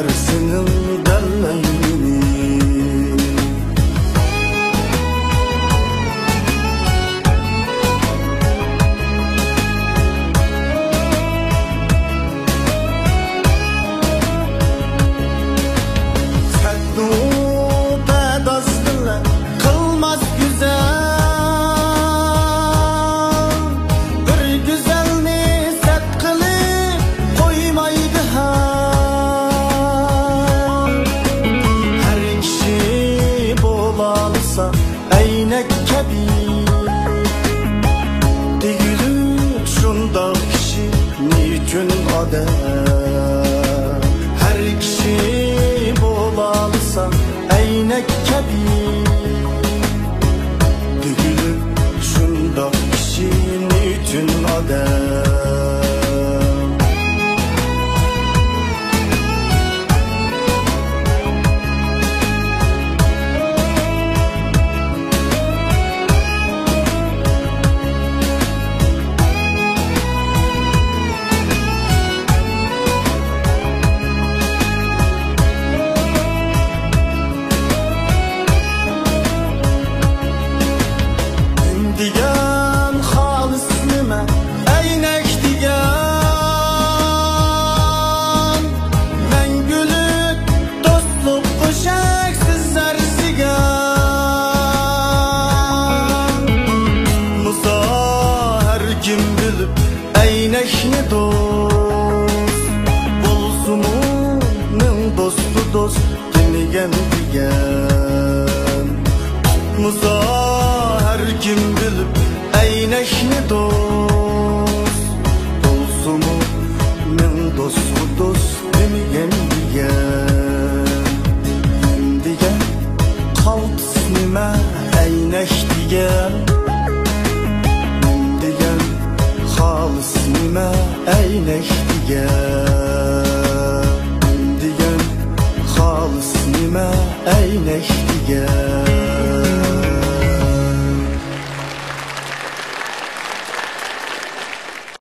tersinin delleğini. Eynek kebi değilim şunda kişi niçin adam. Her kişi bolalısa eynek kebi değilim şunda kişi niçin adam. Digen halis nime eynek digen mengülük dostluk kuşaksız erzigen Musa her kim bilip eynekni dost Bulsumunun dostu dost denigen digen Musa her kim bilip eynekni dost Dolsumu men dostu dost demigen digen Digen kalps nime eynek digen Digen halis nime eynek digen Digen halis nime eynek digen